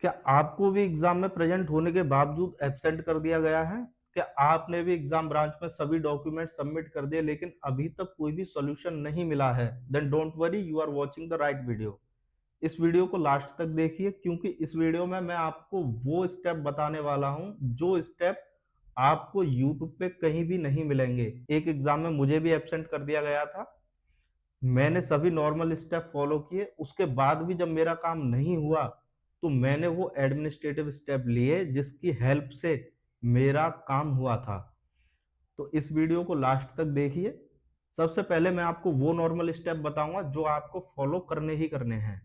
क्या आपको भी एग्जाम में प्रेजेंट होने के बावजूद एब्सेंट कर दिया गया है? क्या आपने भी एग्जाम ब्रांच में सभी डॉक्यूमेंट सबमिट कर दिए लेकिन अभी तक कोई भी सॉल्यूशन नहीं मिला है? Then don't worry, you are watching the right video. इस वीडियो को लास्ट तक देखिए क्योंकि इस वीडियो में मैं आपको वो स्टेप बताने वाला हूं जो स्टेप आपको यूट्यूब पे कहीं भी नहीं मिलेंगे। एक एग्जाम में मुझे भी एब्सेंट कर दिया गया था। मैंने सभी नॉर्मल स्टेप फॉलो किए, उसके बाद भी जब मेरा काम नहीं हुआ तो मैंने वो एडमिनिस्ट्रेटिव स्टेप लिए जिसकी हेल्प से मेरा काम हुआ था। तो इस वीडियो को लास्ट तक देखिए। सबसे पहले मैं आपको वो नॉर्मल स्टेप बताऊंगा जो आपको फॉलो करने ही करने हैं।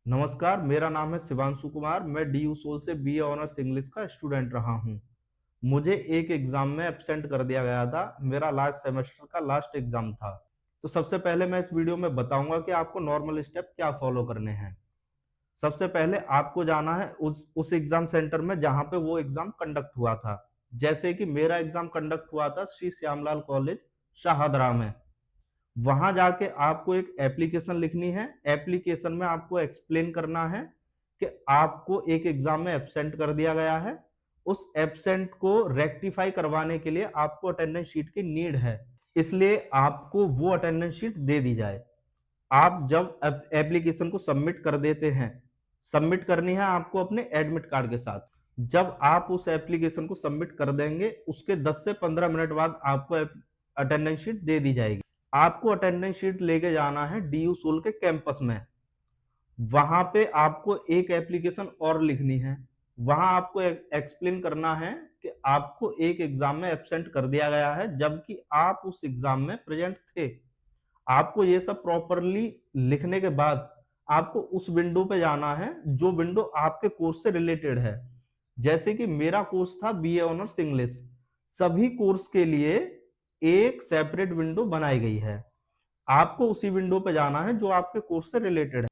नमस्कार, मेरा नाम है शिवांशु कुमार। मैं डी यू सोल से बीए ऑनर्स इंग्लिश का स्टूडेंट रहा हूँ। मुझे एक एग्जाम में एब्सेंट कर दिया गया था। मेरा लास्ट सेमेस्टर का लास्ट एग्जाम था। तो सबसे पहले मैं इस वीडियो में बताऊंगा कि आपको नॉर्मल स्टेप क्या फॉलो करने हैं। सबसे पहले आपको जाना है उस एग्जाम सेंटर में जहां पे वो एग्जाम कंडक्ट हुआ था। जैसे कि मेरा एग्जाम कंडक्ट हुआ था श्री श्यामलाल कॉलेज शाहदरा में। वहां जाके आपको एक एप्लीकेशन लिखनी है। एप्लीकेशन में आपको एक्सप्लेन करना है कि आपको एक एग्जाम में एब्सेंट कर दिया गया है। उस एब्सेंट को रेक्टिफाई करवाने के लिए आपको अटेंडेंस शीट की नीड है, इसलिए आपको वो अटेंडेंस शीट दे दी जाए। आप जब एप्लीकेशन को सबमिट कर देते हैं, सबमिट करनी है आपको अपने एडमिट कार्ड के साथ। जब आप उस एप्लीकेशन को सबमिट कर देंगे उसके 10 से 15 मिनट बाद आपको अटेंडेंस शीट दे दी जाएगी। आपको अटेंडेंस शीट लेके जाना है डीयू सोल के कैंपस में। वहां पे आपको एक एप्लीकेशन और लिखनी है। वहां आपको एक्सप्लेन करना है कि आपको एक एग्जाम में एब्सेंट कर दिया गया है जबकि आप उस एग्जाम में प्रेजेंट थे। आपको ये सब प्रॉपरली लिखने के बाद आपको उस विंडो पे जाना है जो विंडो आपके कोर्स से रिलेटेड है। जैसे कि मेरा कोर्स था बीए ऑनर्स इंग्लिश। सभी कोर्स के लिए एक सेपरेट विंडो बनाई गई है। आपको उसी विंडो पे जाना है जो आपके कोर्स से रिलेटेड है।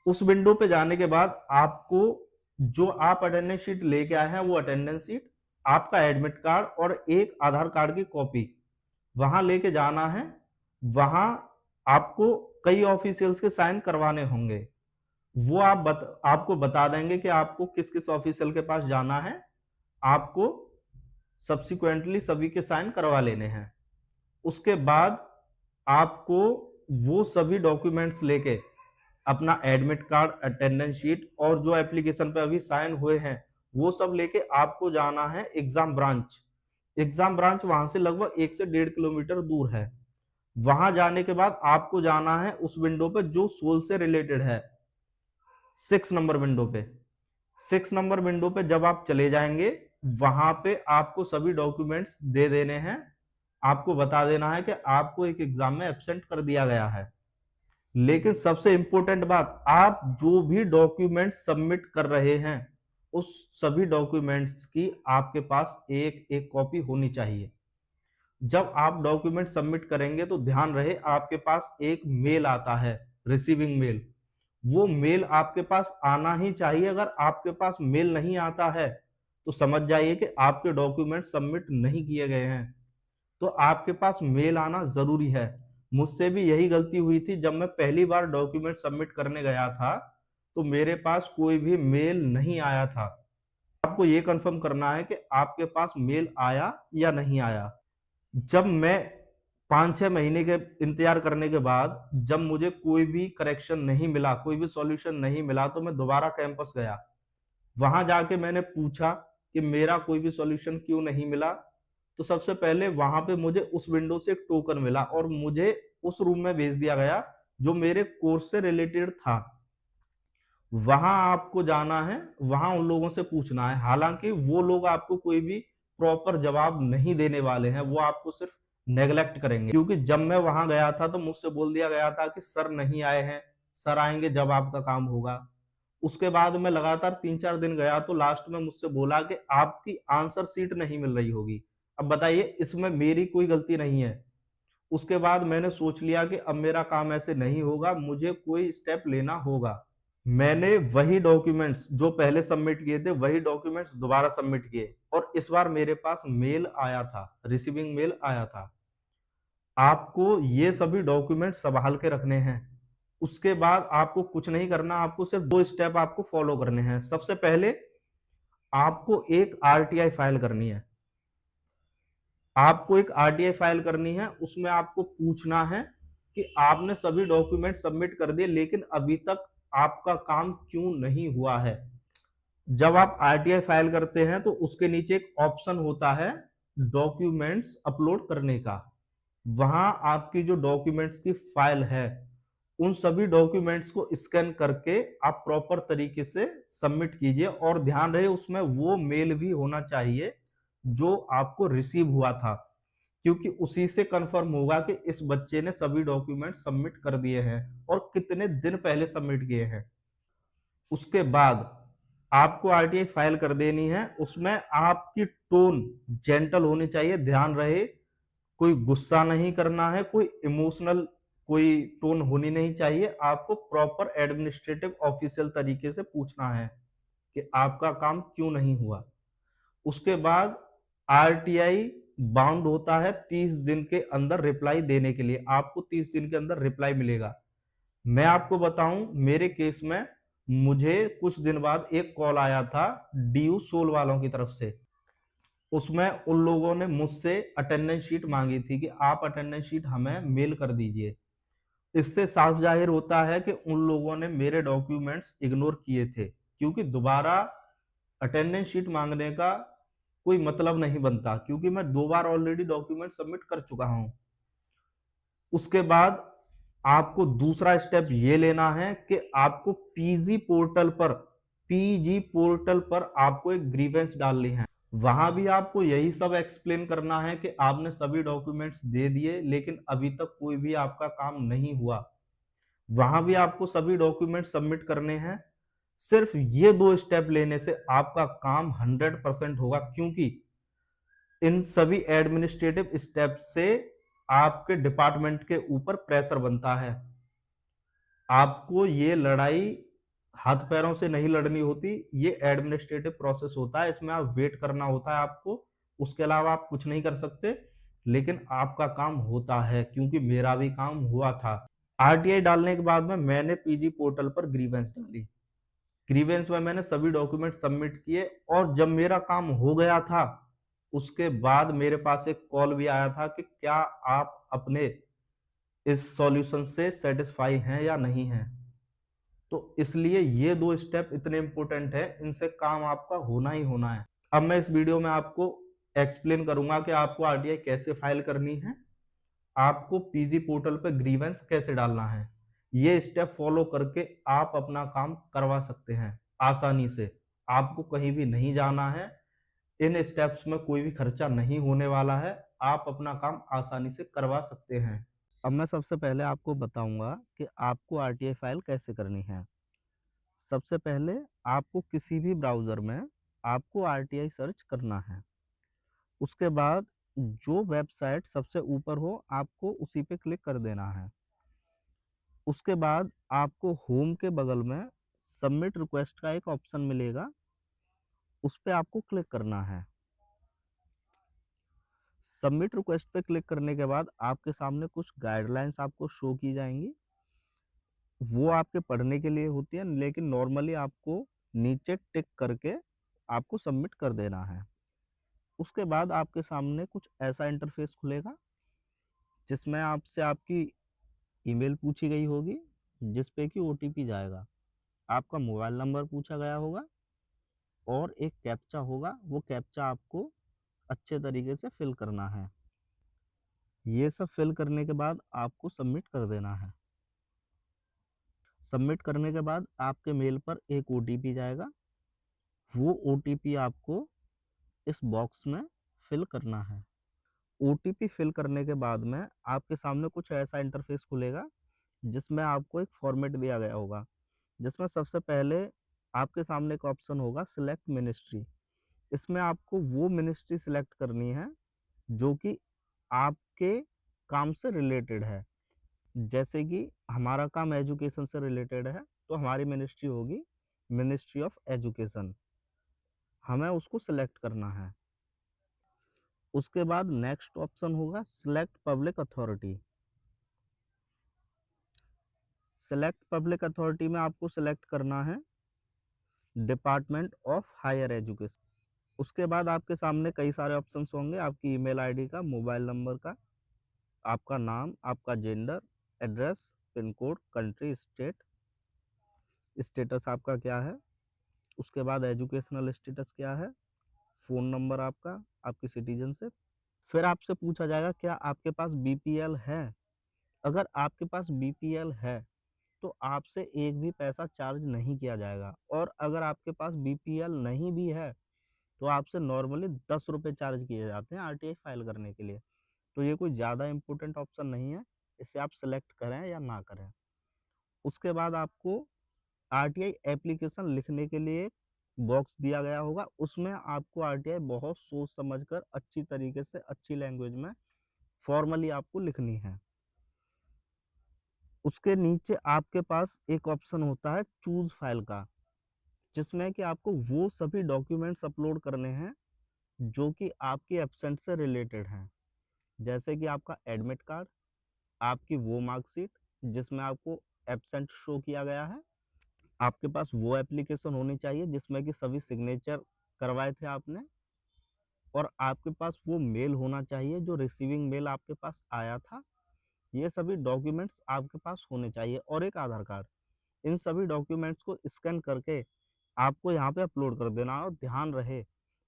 उस विंडो पे जाने के बाद आपको जो आप अटेंडेंस शीट लेके आए हैं वो अटेंडेंस शीट, आपका एडमिट कार्ड और एक आधार कार्ड की कॉपी वहां लेके जाना है। वहां आपको कई ऑफिशियल्स के साइन करवाने होंगे। वो आपको बता देंगे कि आपको किस किस ऑफिशियल के पास जाना है। आपको सब्सिक्वेंटली सभी के साइन करवा लेने हैं। उसके बाद आपको वो सभी डॉक्यूमेंट्स लेके अपना एडमिट कार्ड, अटेंडेंस शीट और जो एप्लीकेशन पे अभी साइन हुए हैं वो सब लेके आपको जाना है एग्जाम ब्रांच। एग्जाम ब्रांच वहां से लगभग 1 से 1.5 किलोमीटर दूर है। वहां जाने के बाद आपको जाना है उस विंडो पे जो सोल से रिलेटेड है, 6 नंबर विंडो पे। 6 नंबर विंडो पे जब आप चले जाएंगे वहां पे आपको सभी डॉक्यूमेंट्स दे देने हैं। आपको बता देना है कि आपको एक एग्जाम में एब्सेंट कर दिया गया है। लेकिन सबसे इंपॉर्टेंट बात, आप जो भी डॉक्यूमेंट सबमिट कर रहे हैं उस सभी डॉक्यूमेंट्स की आपके पास एक एक कॉपी होनी चाहिए। जब आप डॉक्यूमेंट सबमिट करेंगे तो ध्यान रहे आपके पास एक मेल आता है, रिसीविंग मेल। वो मेल आपके पास आना ही चाहिए। अगर आपके पास मेल नहीं आता है तो समझ जाइए कि आपके डॉक्यूमेंट सबमिट नहीं किए गए हैं। तो आपके पास मेल आना जरूरी है। मुझसे भी यही गलती हुई थी। जब मैं पहली बार डॉक्यूमेंट सबमिट करने गया था तो मेरे पास कोई भी मेल नहीं आया था। आपको ये कंफर्म करना है कि आपके पास मेल आया या नहीं आया। जब मैं 5-6 महीने के इंतजार करने के बाद जब मुझे कोई भी करेक्शन नहीं मिला, कोई भी सॉल्यूशन नहीं मिला, तो मैं दोबारा कैंपस गया। वहां जाके मैंने पूछा कि मेरा कोई भी सॉल्यूशन क्यों नहीं मिला। तो सबसे पहले वहां पे मुझे उस विंडो से एक टोकन मिला और मुझे उस रूम में भेज दिया गया जो मेरे कोर्स से रिलेटेड था। वहां आपको जाना है, वहां उन लोगों से पूछना है। हालांकि वो लोग आपको कोई भी प्रॉपर जवाब नहीं देने वाले हैं, वो आपको सिर्फ नेग्लेक्ट करेंगे। क्योंकि जब मैं वहां गया था तो मुझसे बोल दिया गया था कि सर नहीं आए हैं, सर आएंगे जब आपका काम होगा। उसके बाद मैं लगातार 3-4 दिन गया तो लास्ट में मुझसे बोला कि आपकी आंसर सीट नहीं मिल रही होगी। अब बताइए, इसमें मेरी कोई गलती नहीं है। उसके बाद मैंने सोच लिया कि अब मेरा काम ऐसे नहीं होगा, मुझे कोई स्टेप लेना होगा। मैंने वही डॉक्यूमेंट्स जो पहले सबमिट किए थे वही डॉक्यूमेंट्स दोबारा सबमिट किए और इस बार मेरे पास मेल आया था, रिसीविंग मेल आया था। आपको ये सभी डॉक्यूमेंट संभाल के रखने हैं। उसके बाद आपको कुछ नहीं करना, आपको सिर्फ 2 स्टेप आपको फॉलो करने हैं। सबसे पहले आपको एक आरटीआई फाइल करनी है। आपको एक आरटीआई फाइल करनी है, उसमें आपको पूछना है कि आपने सभी डॉक्यूमेंट सबमिट कर दिए लेकिन अभी तक आपका काम क्यों नहीं हुआ है। जब आप आरटीआई फाइल करते हैं तो उसके नीचे एक ऑप्शन होता है डॉक्यूमेंट्स अपलोड करने का। वहां आपकी जो डॉक्यूमेंट्स की फाइल है, उन सभी डॉक्यूमेंट्स को स्कैन करके आप प्रॉपर तरीके से सबमिट कीजिए, और ध्यान रहे उसमें वो मेल भी होना चाहिए जो आपको रिसीव हुआ था, क्योंकि उसी से कंफर्म होगा कि इस बच्चे ने सभी डॉक्यूमेंट सबमिट कर दिए हैं और कितने दिन पहले सबमिट किए हैं। उसके बाद आपको आरटीआई फाइल कर देनी है। उसमें आपकी टोन जेंटल होनी चाहिए, ध्यान रहे कोई गुस्सा नहीं करना है, कोई इमोशनल कोई टोन होनी नहीं चाहिए। आपको प्रॉपर एडमिनिस्ट्रेटिव ऑफिशियल तरीके से पूछना है कि आपका काम क्यों नहीं हुआ। उसके बाद आरटीआई बाउंड होता है 30 दिन के अंदर रिप्लाई देने के लिए। आपको 30 दिन के अंदर रिप्लाई मिलेगा। मैं आपको बताऊं, मेरे केस में मुझे कुछ दिन बाद एक कॉल आया था डीयू सोल वालों की तरफ से। उसमें उन लोगों ने मुझसे अटेंडेंस शीट मांगी थी कि आप अटेंडेंस शीट हमें मेल कर दीजिए। इससे साफ जाहिर होता है कि उन लोगों ने मेरे डॉक्यूमेंट्स इग्नोर किए थे, क्योंकि दोबारा अटेंडेंस शीट मांगने का कोई मतलब नहीं बनता, क्योंकि मैं 2 बार ऑलरेडी डॉक्यूमेंट सबमिट कर चुका हूं। उसके बाद आपको दूसरा स्टेप ये लेना है कि आपको पीजी पोर्टल पर आपको एक ग्रीवेंस डालनी है। वहां भी आपको यही सब एक्सप्लेन करना है कि आपने सभी डॉक्यूमेंट्स दे दिए लेकिन अभी तक कोई भी आपका काम नहीं हुआ। वहां भी आपको सभी डॉक्यूमेंट सबमिट करने हैं। सिर्फ ये 2 स्टेप लेने से आपका काम 100% होगा, क्योंकि इन सभी एडमिनिस्ट्रेटिव स्टेप से आपके डिपार्टमेंट के ऊपर प्रेशर बनता है। आपको ये लड़ाई हाथ पैरों से नहीं लड़नी होती, ये एडमिनिस्ट्रेटिव प्रोसेस होता है, इसमें आप वेट करना होता है आपको। उसके अलावा आप कुछ नहीं कर सकते, लेकिन आपका काम होता है, क्योंकि मेरा भी काम हुआ था। आरटीआई डालने के बाद में मैंने पीजी पोर्टल पर ग्रीवेंस डाली। ग्रीवेंस में मैंने सभी डॉक्यूमेंट सबमिट किए, और जब मेरा काम हो गया था उसके बाद मेरे पास एक कॉल भी आया था कि क्या आप अपने इस सॉल्यूशन से सेटिस्फाई हैं या नहीं हैं। तो इसलिए ये 2 स्टेप इतने इंपॉर्टेंट है, इनसे काम आपका होना ही होना है। अब मैं इस वीडियो में आपको एक्सप्लेन करूंगा कि आपको आरटीआई कैसे फाइल करनी है, आपको पीजी पोर्टल पे ग्रीवेंस कैसे डालना है। ये स्टेप फॉलो करके आप अपना काम करवा सकते हैं आसानी से। आपको कहीं भी नहीं जाना है, इन स्टेप्स में कोई भी खर्चा नहीं होने वाला है, आप अपना काम आसानी से करवा सकते हैं। अब मैं सबसे पहले आपको बताऊंगा कि आपको आरटीआई फाइल कैसे करनी है। सबसे पहले आपको किसी भी ब्राउज़र में आपको आरटीआई सर्च करना है। उसके बाद जो वेबसाइट सबसे ऊपर हो आपको उसी पे क्लिक कर देना है। उसके बाद आपको होम के बगल में सबमिट रिक्वेस्ट का एक ऑप्शन मिलेगा, उस पे आपको क्लिक करना है। सबमिट रिक्वेस्ट पे क्लिक करने के बाद आपके सामने कुछ गाइडलाइंस आपको शो की जाएंगी। वो आपके पढ़ने के लिए होती है, लेकिन नॉर्मली आपको नीचे टिक करके आपको सबमिट कर देना है। उसके बाद आपके सामने कुछ ऐसा इंटरफेस खुलेगा जिसमें आपसे आपकी ईमेल पूछी गई होगी, जिस पे कि ओटीपी जाएगा। आपका मोबाइल नंबर पूछा गया होगा और एक कैप्चा होगा। वो कैप्चा आपको अच्छे तरीके से फिल करना है। ये सब फिल करने के बाद आपको सबमिट कर देना है। सबमिट करने के बाद आपके मेल पर एक ओटीपी जाएगा। वो ओटीपी आपको इस बॉक्स में फिल करना है। ओटीपी फिल करने के बाद में आपके सामने कुछ ऐसा इंटरफेस खुलेगा जिसमें आपको एक फॉर्मेट दिया गया होगा, जिसमें सबसे पहले आपके सामने एक ऑप्शन होगा सिलेक्ट मिनिस्ट्री। इसमें आपको वो मिनिस्ट्री सिलेक्ट करनी है जो कि आपके काम से रिलेटेड है। जैसे कि हमारा काम एजुकेशन से रिलेटेड है, तो हमारी मिनिस्ट्री होगी मिनिस्ट्री ऑफ एजुकेशन। हमें उसको सिलेक्ट करना है। उसके बाद नेक्स्ट ऑप्शन होगा select public authority. Select public authority में आपको सेलेक्ट करना है डिपार्टमेंट ऑफ हायर एजुकेशन। उसके बाद आपके सामने कई सारे ऑप्शंस होंगे, आपकी ईमेल आईडी का, मोबाइल नंबर का, आपका नाम, आपका gender, address, pin code, country, state, status आपका क्या है, उसके बाद एजुकेशनल स्टेटस क्या है, फ़ोन नंबर आपका, आपकी सिटीजनशिप। फिर आपसे पूछा जाएगा क्या आपके पास बीपीएल है। अगर आपके पास बीपीएल है तो आपसे एक भी पैसा चार्ज नहीं किया जाएगा, और अगर आपके पास बीपीएल नहीं भी है तो आपसे नॉर्मली 10 रुपये चार्ज किए जाते हैं आरटीआई फाइल करने के लिए। तो ये कोई ज़्यादा इम्पोर्टेंट ऑप्शन नहीं है, इसे आप सेलेक्ट करें या ना करें। उसके बाद आपको आरटीआई एप्लीकेशन लिखने के लिए बॉक्स दिया गया होगा, उसमें आपको आरटीआई बहुत सोच समझकर अच्छी तरीके से अच्छी लैंग्वेज में फॉर्मली आपको लिखनी है। उसके नीचे आपके पास एक ऑप्शन होता है चूज फाइल का, जिसमें कि आपको वो सभी डॉक्यूमेंट्स अपलोड करने हैं जो कि आपकी एब्सेंट से रिलेटेड हैं। जैसे कि आपका एडमिट कार्ड, आपकी वो मार्कशीट जिसमें आपको एब्सेंट शो किया गया है, आपके पास वो एप्लीकेशन होनी चाहिए जिसमें कि सभी सिग्नेचर करवाए थे आपने, और आपके पास वो मेल होना चाहिए जो रिसीविंग मेल आपके पास आया था। ये सभी डॉक्यूमेंट्स आपके पास होने चाहिए, और एक आधार कार्ड। इन सभी डॉक्यूमेंट्स को स्कैन करके आपको यहाँ पे अपलोड कर देना है, और ध्यान रहे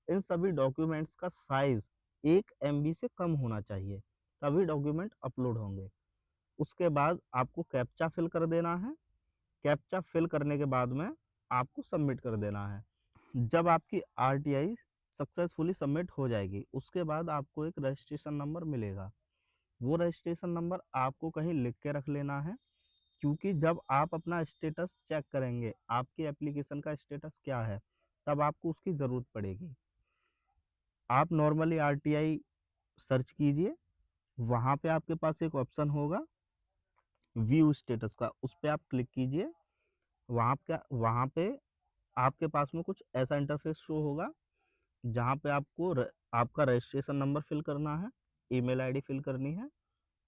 इन सभी डॉक्यूमेंट्स का साइज 1 MB से कम होना चाहिए, तभी डॉक्यूमेंट अपलोड होंगे। उसके बाद आपको कैप्चा फिल कर देना है। कैप्चा फिल करने के बाद में आपको सबमिट कर देना है। जब आपकी आरटीआई सक्सेसफुली सबमिट हो जाएगी, उसके बाद आपको एक रजिस्ट्रेशन नंबर मिलेगा। वो रजिस्ट्रेशन नंबर आपको कहीं लिख के रख लेना है, क्योंकि जब आप अपना स्टेटस चेक करेंगे, आपकी एप्लीकेशन का स्टेटस क्या है, तब आपको उसकी ज़रूरत पड़ेगी। आप नॉर्मली आरटीआई सर्च कीजिए, वहाँ पे आपके पास एक ऑप्शन होगा व्यू स्टेटस का, उस पर आप क्लिक कीजिए। वहाँ पे आपके पास में कुछ ऐसा इंटरफेस शो होगा, जहाँ पे आपका रजिस्ट्रेशन नंबर फिल करना है, ईमेल आईडी फिल करनी है,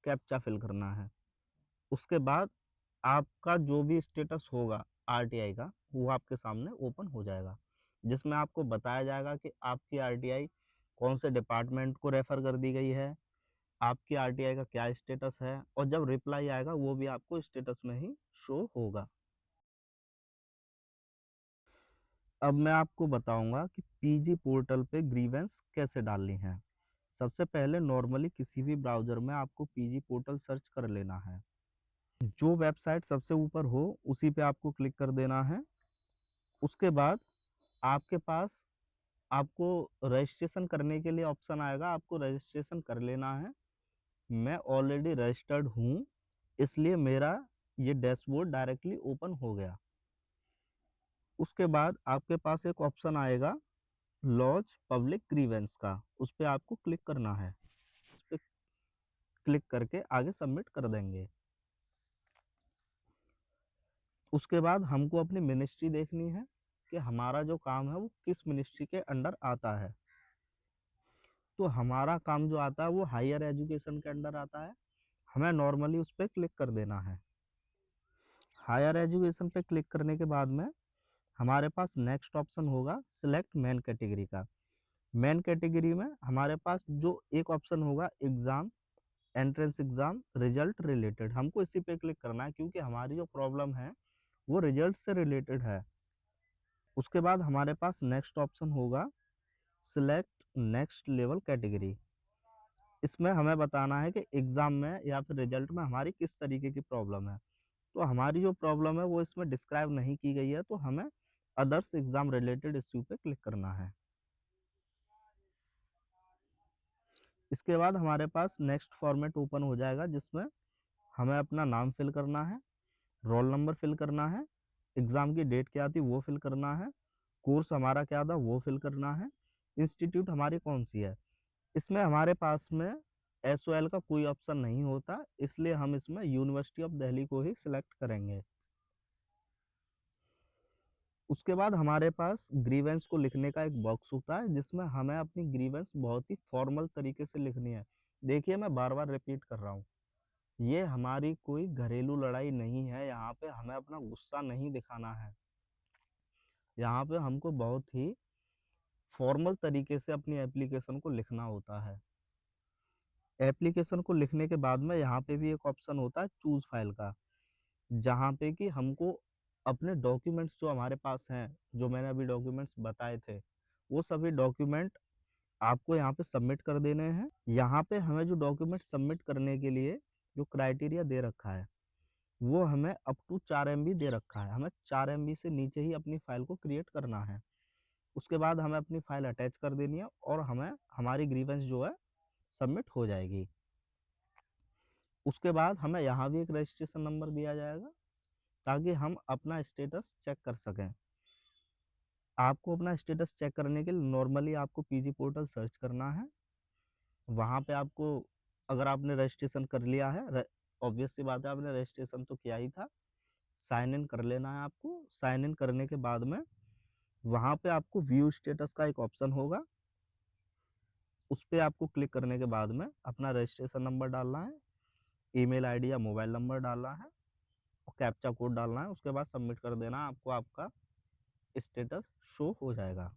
कैप्चा फिल करना है। उसके बाद आपका जो भी स्टेटस होगा आरटीआई का, वो आपके सामने ओपन हो जाएगा, जिसमें आपको बताया जाएगा कि आपकी आरटीआई कौन से डिपार्टमेंट को रेफर कर दी गई है, आपकी आरटीआई का क्या स्टेटस है, और जब रिप्लाई आएगा वो भी आपको स्टेटस में ही शो होगा। अब मैं आपको बताऊंगा कि पीजी पोर्टल पे ग्रीवेंस कैसे डालनी है। सबसे पहले नॉर्मली किसी भी ब्राउज़र में आपको पीजी पोर्टल सर्च कर लेना है। जो वेबसाइट सबसे ऊपर हो उसी पे आपको क्लिक कर देना है। उसके बाद आपके पास आपको रजिस्ट्रेशन करने के लिए ऑप्शन आएगा, आपको रजिस्ट्रेशन कर लेना है। मैं ऑलरेडी रजिस्टर्ड हूँ, इसलिए मेरा ये डैशबोर्ड डायरेक्टली ओपन हो गया। उसके बाद आपके पास एक ऑप्शन आएगा लॉन्च पब्लिक ग्रीवेंस का, उस पर आपको क्लिक करना है। इस पर क्लिक करके आगे सबमिट कर देंगे। उसके बाद हमको अपनी मिनिस्ट्री देखनी है कि हमारा जो काम है वो किस मिनिस्ट्री के अंडर आता है। तो हमारा काम जो आता है वो हायर एजुकेशन के अंडर आता है, हमें नॉर्मली उस पर क्लिक कर देना है। हायर एजुकेशन पे क्लिक करने के बाद में हमारे पास नेक्स्ट ऑप्शन होगा सिलेक्ट मेन कैटेगरी का। मेन कैटेगरी में हमारे पास जो एक ऑप्शन होगा exam, entrance exam result related, हमको इसी पे क्लिक करना है, क्योंकि हमारी जो प्रॉब्लम है वो रिजल्ट से रिलेटेड है। उसके बाद हमारे पास नेक्स्ट ऑप्शन होगा सिलेक्ट नेक्स्ट लेवल कैटेगरी। इसमें हमें बताना है कि एग्जाम में या फिर रिजल्ट में हमारी किस तरीके की प्रॉब्लम है। तो हमारी जो प्रॉब्लम है वो इसमें डिस्क्राइब नहीं की गई है, तो हमें अदर्स एग्जाम रिलेटेड इश्यू पे क्लिक करना है। इसके बाद हमारे पास नेक्स्ट फॉर्मेट ओपन हो जाएगा, जिसमें हमें अपना नाम फिल करना है, रोल नंबर फिल करना है, एग्जाम की डेट क्या थी वो फिल करना है, कोर्स हमारा क्या था वो फिल करना है, इंस्टीट्यूट हमारी कौन सी है। इसमें हमारे पास में एसओएल का कोई ऑप्शन नहीं होता, इसलिए हम इसमें यूनिवर्सिटी ऑफ दिल्ली को ही सिलेक्ट करेंगे। उसके बाद हमारे पास ग्रीवेंस को लिखने का एक बॉक्स होता है, जिसमें हमें अपनी ग्रीवेंस बहुत ही फॉर्मल तरीके से लिखनी है। देखिए मैं बार बार रिपीट कर रहा हूँ। ये हमारी कोई घरेलू लड़ाई नहीं है, यहाँ पे हमें अपना गुस्सा नहीं दिखाना है। यहाँ पे हमको बहुत ही फॉर्मल तरीके से अपनी एप्लीकेशन को लिखना होता है। एप्लीकेशन को लिखने के बाद में यहाँ पे भी एक ऑप्शन होता है चूज फाइल का, जहाँ पे कि हमको अपने डॉक्यूमेंट्स जो हमारे पास हैं, जो मैंने अभी डॉक्यूमेंट्स बताए थे, वो सभी डॉक्यूमेंट आपको यहाँ पे सबमिट कर देने हैं। यहाँ पे हमें जो डॉक्यूमेंट सबमिट करने के लिए जो क्राइटेरिया दे रखा है, वो हमें अप टू 4 MB दे रखा है। हमें 4 MB से नीचे ही अपनी फाइल को क्रिएट करना है। उसके बाद हमें अपनी फाइल अटैच कर देनी है और हमें हमारी ग्रीवेंस जो है सबमिट हो जाएगी। उसके बाद हमें यहाँ भी एक रजिस्ट्रेशन नंबर दिया जाएगा ताकि हम अपना स्टेटस चेक कर सकें। आपको अपना स्टेटस चेक करने के लिए नॉर्मली आपको पीजी पोर्टल सर्च करना है। वहाँ पे आपको, अगर आपने रजिस्ट्रेशन कर लिया है, ऑब्वियस सी बात है आपने रजिस्ट्रेशन तो किया ही था, साइन इन कर लेना है आपको। साइन इन करने के बाद में वहाँ पे आपको व्यू स्टेटस का एक ऑप्शन होगा, उस पर आपको क्लिक करने के बाद में अपना रजिस्ट्रेशन नंबर डालना है, ईमेल आईडी या मोबाइल नंबर डालना है और कैप्चा कोड डालना है। उसके बाद सबमिट कर देना, आपको आपका स्टेटस शो हो जाएगा।